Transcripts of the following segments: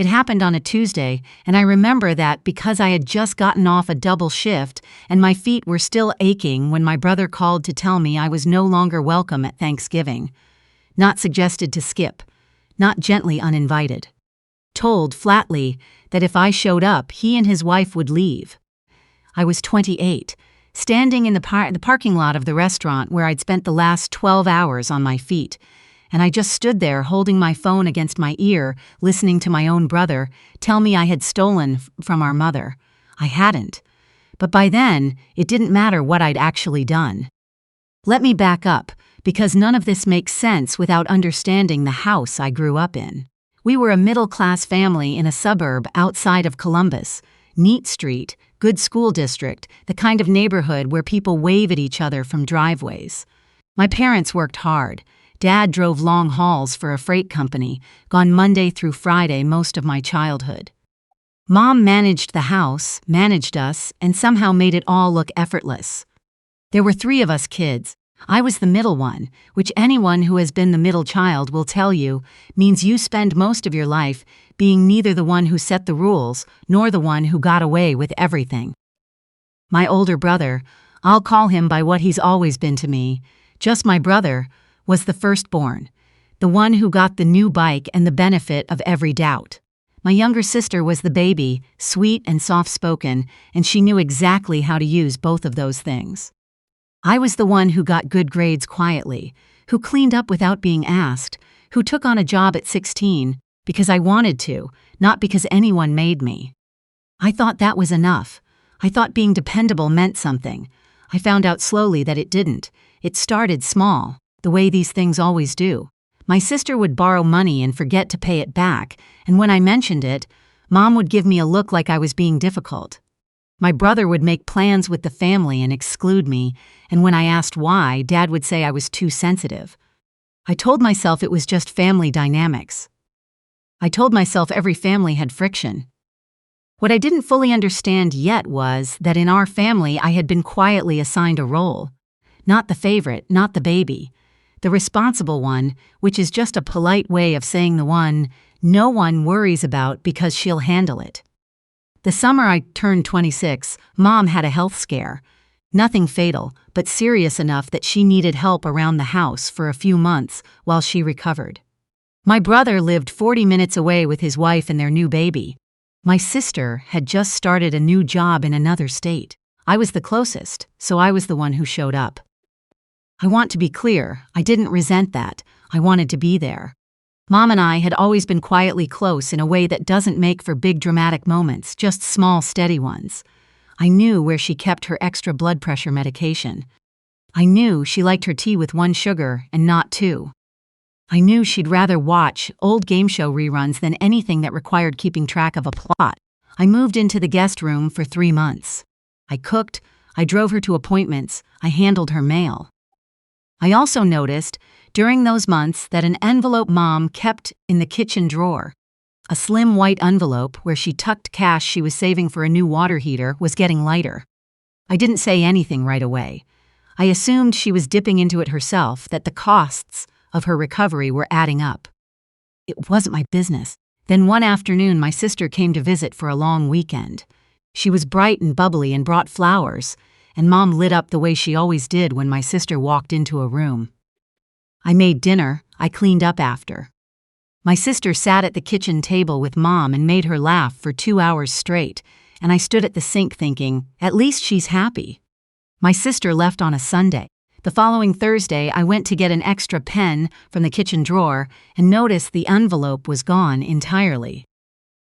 It happened on a Tuesday, and I remember that because I had just gotten off a double shift and my feet were still aching when my brother called to tell me I was no longer welcome at Thanksgiving. Not suggested to skip, not gently uninvited. Told flatly that if I showed up, he and his wife would leave. I was 28, standing in the parking lot of the restaurant where I'd spent the last 12 hours on my feet, and I just stood there holding my phone against my ear, listening to my own brother tell me I had stolen from our mother. I hadn't. But by then, it didn't matter what I'd actually done. Let me back up, because none of this makes sense without understanding the house I grew up in. We were a middle-class family in a suburb outside of Columbus. Neat street, good school district, the kind of neighborhood where people wave at each other from driveways. My parents worked hard. Dad drove long hauls for a freight company, gone Monday through Friday most of my childhood. Mom managed the house, managed us, and somehow made it all look effortless. There were 3 of us kids. I was the middle one, which anyone who has been the middle child will tell you means you spend most of your life being neither the one who set the rules nor the one who got away with everything. My older brother, I'll call him by what he's always been to me, just my brother, was the firstborn, the one who got the new bike and the benefit of every doubt. My younger sister was the baby, sweet and soft-spoken, and she knew exactly how to use both of those things. I was the one who got good grades quietly, who cleaned up without being asked, who took on a job at 16 because I wanted to, not because anyone made me. I thought that was enough. I thought being dependable meant something. I found out slowly that it didn't. It started small, the way these things always do. My sister would borrow money and forget to pay it back, and when I mentioned it, Mom would give me a look like I was being difficult. My brother would make plans with the family and exclude me, and when I asked why, Dad would say I was too sensitive. I told myself it was just family dynamics. I told myself every family had friction. What I didn't fully understand yet was that in our family I had been quietly assigned a role. Not the favorite, not the baby. The responsible one, which is just a polite way of saying the one no one worries about because she'll handle it. The summer I turned 26, Mom had a health scare. Nothing fatal, but serious enough that she needed help around the house for a few months while she recovered. My brother lived 40 minutes away with his wife and their new baby. My sister had just started a new job in another state. I was the closest, so I was the one who showed up. I want to be clear, I didn't resent that. I wanted to be there. Mom and I had always been quietly close in a way that doesn't make for big dramatic moments, just small, steady ones. I knew where she kept her extra blood pressure medication. I knew she liked her tea with 1 sugar and not 2. I knew she'd rather watch old game show reruns than anything that required keeping track of a plot. I moved into the guest room for 3 months. I cooked, I drove her to appointments, I handled her mail. I also noticed during those months that an envelope Mom kept in the kitchen drawer, a slim white envelope where she tucked cash she was saving for a new water heater, was getting lighter. I didn't say anything right away. I assumed she was dipping into it herself, that the costs of her recovery were adding up. It wasn't my business. Then one afternoon my sister came to visit for a long weekend. She was bright and bubbly and brought flowers, and Mom lit up the way she always did when my sister walked into a room. I made dinner, I cleaned up after. My sister sat at the kitchen table with Mom and made her laugh for 2 hours straight, and I stood at the sink thinking, at least she's happy. My sister left on a Sunday. The following Thursday, I went to get an extra pen from the kitchen drawer and noticed the envelope was gone entirely.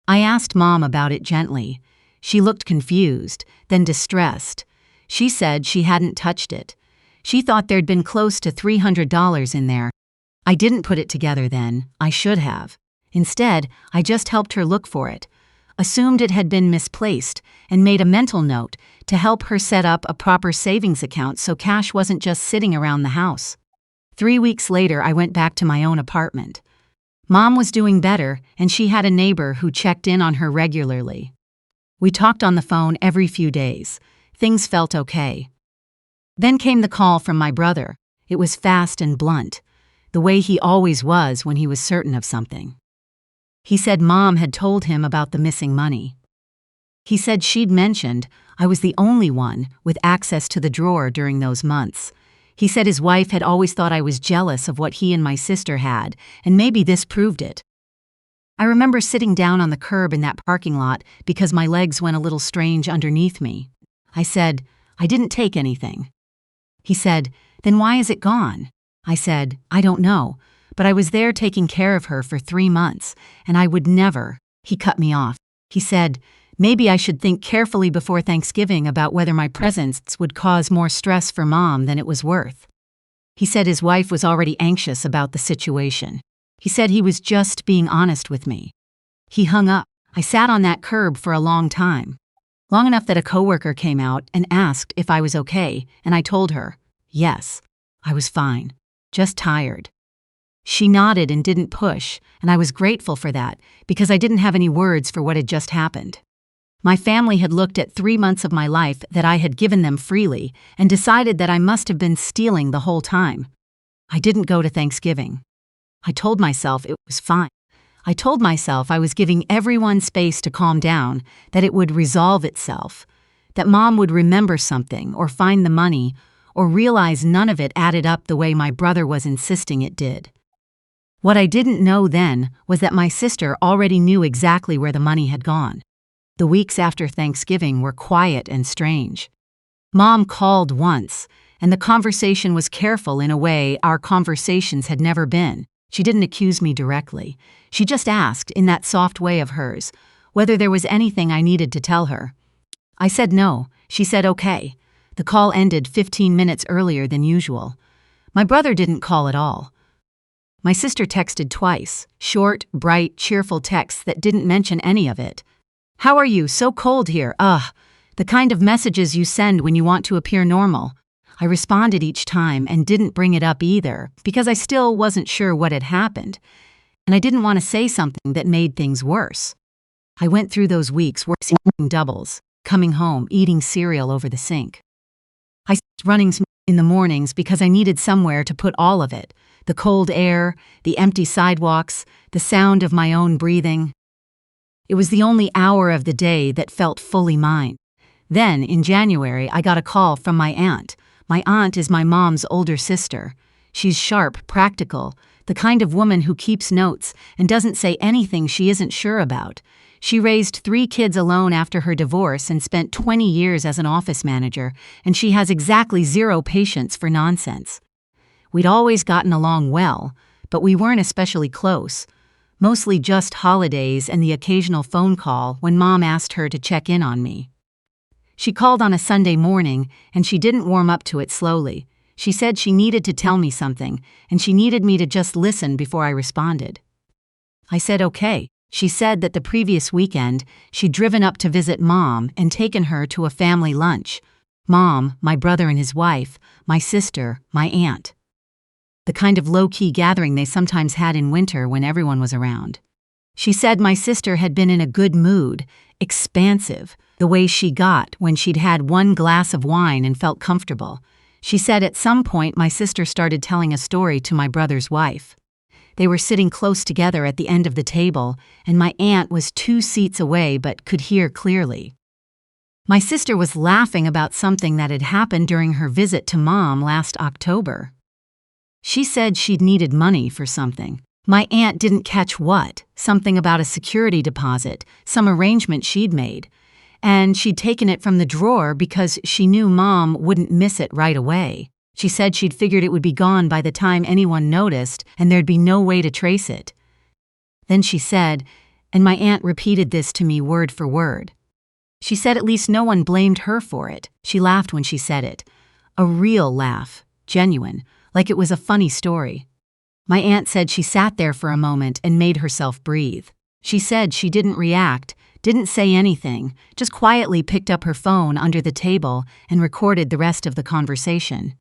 I asked Mom about it gently. She looked confused, then distressed. She said she hadn't touched it. She thought there'd been close to $300 in there. I didn't put it together then. I should have. Instead, I just helped her look for it, assumed it had been misplaced, and made a mental note to help her set up a proper savings account so cash wasn't just sitting around the house. 3 weeks later, I went back to my own apartment. Mom was doing better, and she had a neighbor who checked in on her regularly. We talked on the phone every few days. Things felt okay. Then came the call from my brother. It was fast and blunt, the way he always was when he was certain of something. He said Mom had told him about the missing money. He said she'd mentioned I was the only one with access to the drawer during those months. He said his wife had always thought I was jealous of what he and my sister had, and maybe this proved it. I remember sitting down on the curb in that parking lot because my legs went a little strange underneath me. I said, "I didn't take anything." He said, "Then why is it gone?" I said, "I don't know, but I was there taking care of her for 3 months, and I would never." He cut me off. He said, "Maybe I should think carefully before Thanksgiving about whether my presence would cause more stress for Mom than it was worth." He said his wife was already anxious about the situation. He said he was just being honest with me. He hung up. I sat on that curb for a long time. Long enough that a coworker came out and asked if I was okay, and I told her, yes, I was fine, just tired. She nodded and didn't push, and I was grateful for that because I didn't have any words for what had just happened. My family had looked at 3 months of my life that I had given them freely and decided that I must have been stealing the whole time. I didn't go to Thanksgiving. I told myself it was fine. I told myself I was giving everyone space to calm down, that it would resolve itself, that Mom would remember something or find the money or realize none of it added up the way my brother was insisting it did. What I didn't know then was that my sister already knew exactly where the money had gone. The weeks after Thanksgiving were quiet and strange. Mom called once, and the conversation was careful in a way our conversations had never been. She didn't accuse me directly. She just asked, in that soft way of hers, whether there was anything I needed to tell her. I said no. She said okay. The call ended 15 minutes earlier than usual. My brother didn't call at all. My sister texted twice, short, bright, cheerful texts that didn't mention any of it. "How are you? So cold here. Ugh." The kind of messages you send when you want to appear normal. I responded each time and didn't bring it up either because I still wasn't sure what had happened, and I didn't want to say something that made things worse. I went through those weeks working doubles, coming home, eating cereal over the sink. I started running in the mornings because I needed somewhere to put all of it, the cold air, the empty sidewalks, the sound of my own breathing. It was the only hour of the day that felt fully mine. Then, in January, I got a call from my aunt. My aunt is my mom's older sister. She's sharp, practical, the kind of woman who keeps notes and doesn't say anything she isn't sure about. She raised 3 kids alone after her divorce and spent 20 years as an office manager, and she has exactly 0 patience for nonsense. We'd always gotten along well, but we weren't especially close. Mostly just holidays and the occasional phone call when Mom asked her to check in on me. She called on a Sunday morning, and she didn't warm up to it slowly. She said she needed to tell me something, and she needed me to just listen before I responded. I said okay. She said that the previous weekend, she'd driven up to visit Mom and taken her to a family lunch. Mom, my brother and his wife, my sister, my aunt. The kind of low-key gathering they sometimes had in winter when everyone was around. She said my sister had been in a good mood, expansive, the way she got when she'd had 1 glass of wine and felt comfortable. She said at some point my sister started telling a story to my brother's wife. They were sitting close together at the end of the table, and my aunt was 2 seats away but could hear clearly. My sister was laughing about something that had happened during her visit to Mom last October. She said she'd needed money for something. My aunt didn't catch what, something about a security deposit, some arrangement she'd made. And she'd taken it from the drawer because she knew Mom wouldn't miss it right away. She said she'd figured it would be gone by the time anyone noticed and there'd be no way to trace it. Then she said, and my aunt repeated this to me word for word. She said at least no one blamed her for it. She laughed when she said it. A real laugh, genuine, like it was a funny story. My aunt said she sat there for a moment and made herself breathe. She said she didn't react, didn't say anything, just quietly picked up her phone under the table and recorded the rest of the conversation.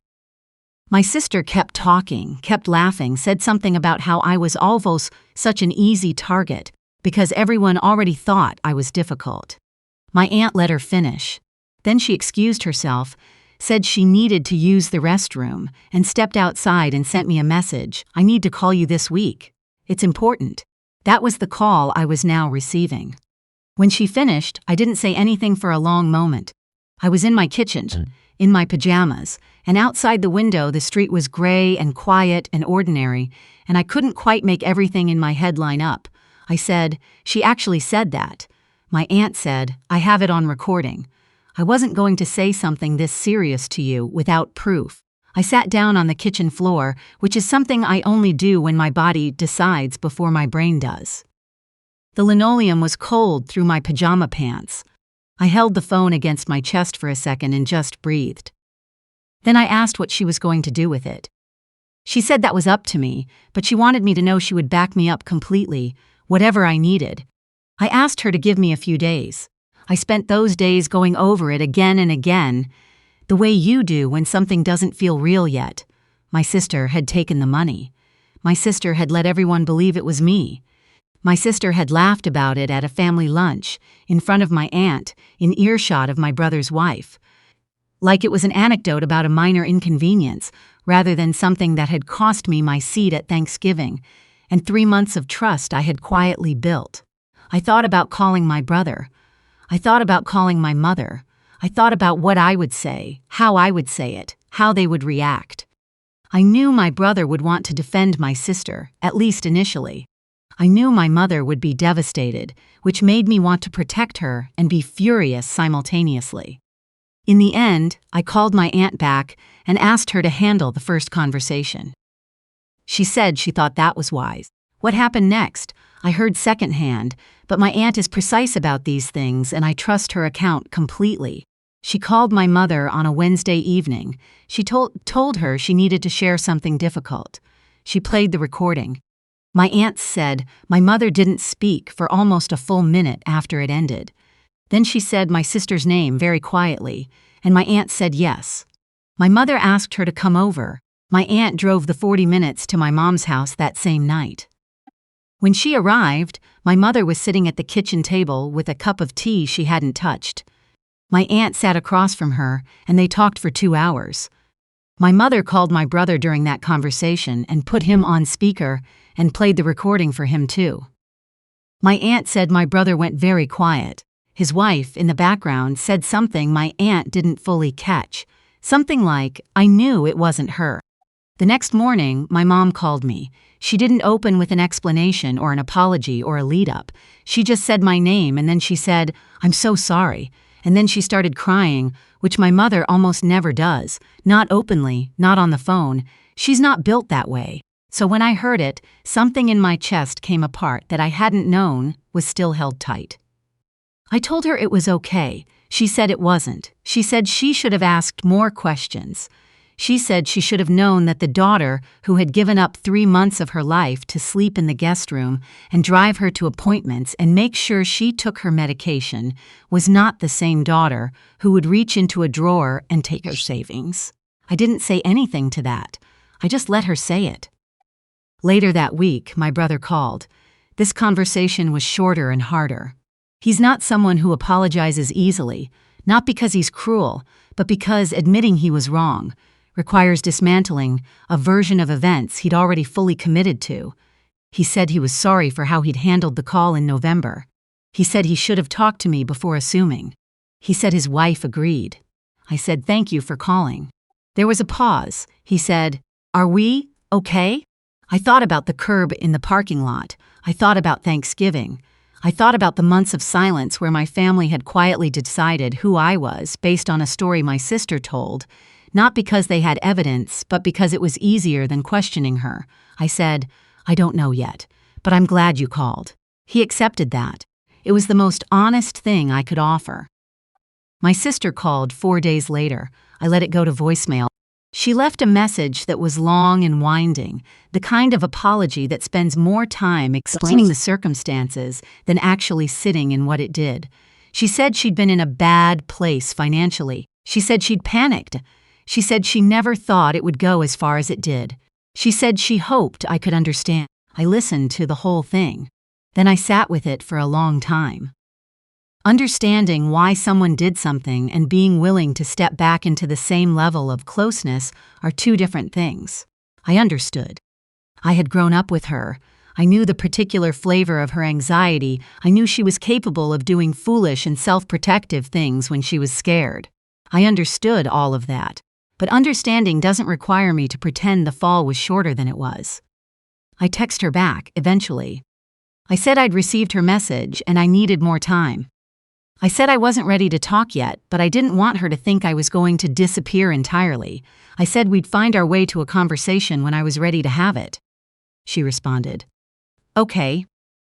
My sister kept talking, kept laughing, said something about how I was almost such an easy target because everyone already thought I was difficult. My aunt let her finish. Then she excused herself, said she needed to use the restroom, and stepped outside and sent me a message. "I need to call you this week. It's important." That was the call I was now receiving. When she finished, I didn't say anything for a long moment. I was in my kitchen, in my pajamas, and outside the window the street was gray and quiet and ordinary, and I couldn't quite make everything in my head line up. I said, "She actually said that." My aunt said, "I have it on recording." I wasn't going to say something this serious to you without proof. I sat down on the kitchen floor, which is something I only do when my body decides before my brain does. The linoleum was cold through my pajama pants. I held the phone against my chest for a second and just breathed. Then I asked what she was going to do with it. She said that was up to me, but she wanted me to know she would back me up completely, whatever I needed. I asked her to give me a few days. I spent those days going over it again and again, the way you do when something doesn't feel real yet. My sister had taken the money. My sister had let everyone believe it was me. My sister had laughed about it at a family lunch, in front of my aunt, in earshot of my brother's wife. Like it was an anecdote about a minor inconvenience, rather than something that had cost me my seat at Thanksgiving, and 3 months of trust I had quietly built. I thought about calling my brother. I thought about calling my mother. I thought about what I would say, how I would say it, how they would react. I knew my brother would want to defend my sister, at least initially. I knew my mother would be devastated, which made me want to protect her and be furious simultaneously. In the end, I called my aunt back and asked her to handle the first conversation. She said she thought that was wise. What happened next? I heard secondhand, but my aunt is precise about these things and I trust her account completely. She called my mother on a Wednesday evening. She told her she needed to share something difficult. She played the recording. My aunt said my mother didn't speak for almost a full minute after it ended. Then she said my sister's name very quietly, and my aunt said yes. My mother asked her to come over. My aunt drove the 40 minutes to my mom's house that same night. When she arrived, my mother was sitting at the kitchen table with a cup of tea she hadn't touched. My aunt sat across from her, and they talked for 2 hours. My mother called my brother during that conversation and put him on speaker and played the recording for him too. My aunt said my brother went very quiet. His wife, in the background, said something my aunt didn't fully catch. Something like, "I knew it wasn't her." The next morning, my mom called me. She didn't open with an explanation or an apology or a lead-up. She just said my name and then she said, "I'm so sorry." And then she started crying, which my mother almost never does. Not openly, not on the phone. She's not built that way. So when I heard it, something in my chest came apart that I hadn't known was still held tight. I told her it was okay. She said it wasn't. She said she should have asked more questions. She said she should have known that the daughter who had given up 3 months of her life to sleep in the guest room and drive her to appointments and make sure she took her medication was not the same daughter who would reach into a drawer and take her savings. I didn't say anything to that. I just let her say it. Later that week, my brother called. This conversation was shorter and harder. He's not someone who apologizes easily, not because he's cruel, but because admitting he was wrong requires dismantling a version of events he'd already fully committed to. He said he was sorry for how he'd handled the call in November. He said he should have talked to me before assuming. He said his wife agreed. I said, "Thank you for calling." There was a pause. He said, "Are we okay?" I thought about the curb in the parking lot. I thought about Thanksgiving. I thought about the months of silence where my family had quietly decided who I was based on a story my sister told, not because they had evidence, but because it was easier than questioning her. I said, "I don't know yet, but I'm glad you called." He accepted that. It was the most honest thing I could offer. My sister called 4 days later. I let it go to voicemail. She left a message that was long and winding, the kind of apology that spends more time explaining the circumstances than actually sitting in what it did. She said she'd been in a bad place financially. She said she'd panicked. She said she never thought it would go as far as it did. She said she hoped I could understand. I listened to the whole thing. Then I sat with it for a long time. Understanding why someone did something and being willing to step back into the same level of closeness are two different things. I understood. I had grown up with her. I knew the particular flavor of her anxiety. I knew she was capable of doing foolish and self-protective things when she was scared. I understood all of that. But understanding doesn't require me to pretend the fall was shorter than it was. I text her back, eventually. I said I'd received her message and I needed more time. I said I wasn't ready to talk yet, but I didn't want her to think I was going to disappear entirely. I said we'd find our way to a conversation when I was ready to have it. She responded, "Okay.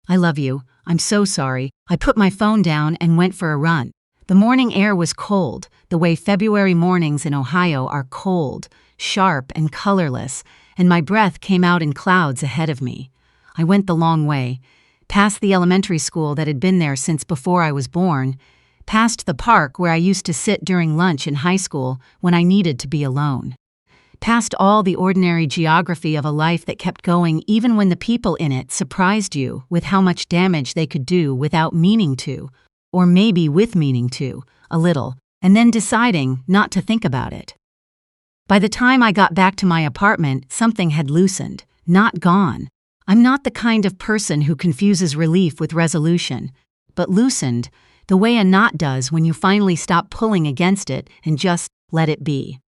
I love you. I'm so sorry." I put my phone down and went for a run. The morning air was cold, the way February mornings in Ohio are cold, sharp, and colorless, and my breath came out in clouds ahead of me. I went the long way, past the elementary school that had been there since before I was born, past the park where I used to sit during lunch in high school when I needed to be alone, past all the ordinary geography of a life that kept going even when the people in it surprised you with how much damage they could do without meaning to, or maybe with meaning to, a little, and then deciding not to think about it. By the time I got back to my apartment, something had loosened, not gone. I'm not the kind of person who confuses relief with resolution, but loosened, the way a knot does when you finally stop pulling against it and just let it be.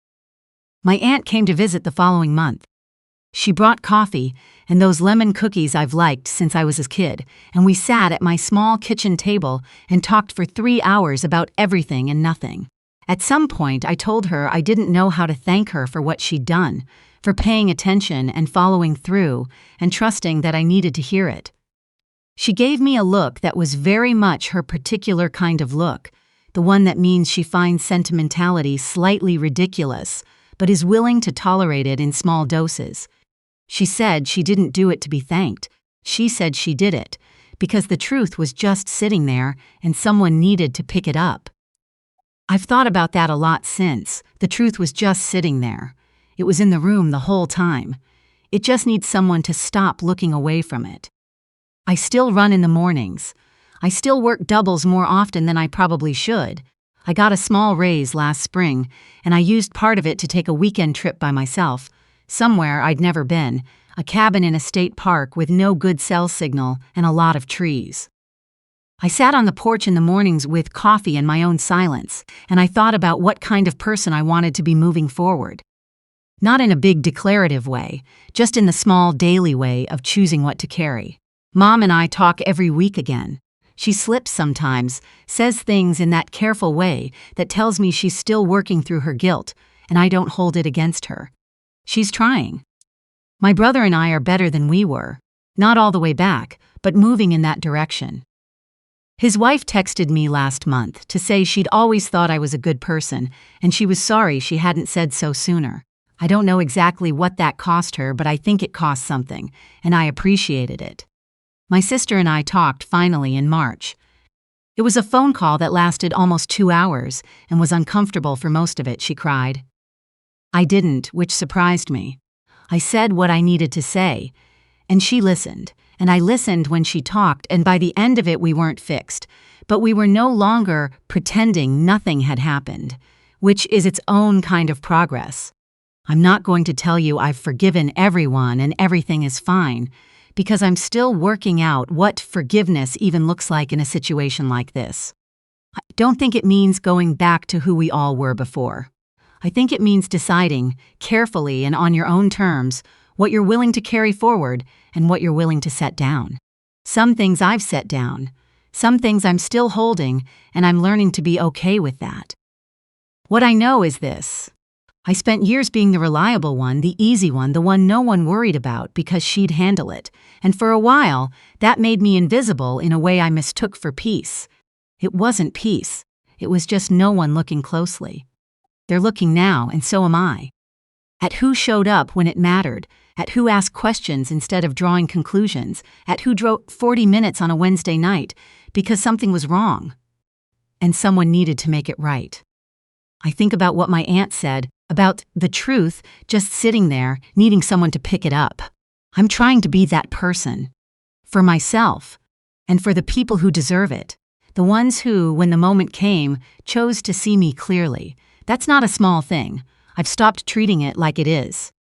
My aunt came to visit the following month. She brought coffee and those lemon cookies I've liked since I was a kid, and we sat at my small kitchen table and talked for 3 hours about everything and nothing. At some point, I told her I didn't know how to thank her for what she'd done, for paying attention and following through, and trusting that I needed to hear it. She gave me a look that was very much her particular kind of look, the one that means she finds sentimentality slightly ridiculous, but is willing to tolerate it in small doses. She said she didn't do it to be thanked. She said she did it because the truth was just sitting there and someone needed to pick it up. I've thought about that a lot since. The truth was just sitting there. It was in the room the whole time. It just needs someone to stop looking away from it. I still run in the mornings. I still work doubles more often than I probably should. I got a small raise last spring, and I used part of it to take a weekend trip by myself, somewhere I'd never been, a cabin in a state park with no good cell signal and a lot of trees. I sat on the porch in the mornings with coffee and my own silence, and I thought about what kind of person I wanted to be moving forward. Not in a big declarative way, just in the small daily way of choosing what to carry. Mom and I talk every week again. She slips sometimes, says things in that careful way that tells me she's still working through her guilt, and I don't hold it against her. She's trying. My brother and I are better than we were. Not all the way back, but moving in that direction. His wife texted me last month to say she'd always thought I was a good person, and she was sorry she hadn't said so sooner. I don't know exactly what that cost her, but I think it cost something, and I appreciated it. My sister and I talked finally in March. It was a phone call that lasted almost 2 hours and was uncomfortable for most of it, she cried. I didn't, which surprised me. I said what I needed to say, and she listened, and I listened when she talked, and by the end of it we weren't fixed, but we were no longer pretending nothing had happened, which is its own kind of progress. I'm not going to tell you I've forgiven everyone and everything is fine, because I'm still working out what forgiveness even looks like in a situation like this. I don't think it means going back to who we all were before. I think it means deciding, carefully and on your own terms, what you're willing to carry forward and what you're willing to set down. Some things I've set down, some things I'm still holding, and I'm learning to be okay with that. What I know is this. I spent years being the reliable one, the easy one, the one no one worried about because she'd handle it, and for a while, that made me invisible in a way I mistook for peace. It wasn't peace, it was just no one looking closely. They're looking now, and so am I. At who showed up when it mattered, at who asked questions instead of drawing conclusions, at who drove 40 minutes on a Wednesday night because something was wrong, and someone needed to make it right. I think about what my aunt said, about the truth just sitting there, needing someone to pick it up. I'm trying to be that person. For myself, and for the people who deserve it. The ones who, when the moment came, chose to see me clearly. That's not a small thing. I've stopped treating it like it is.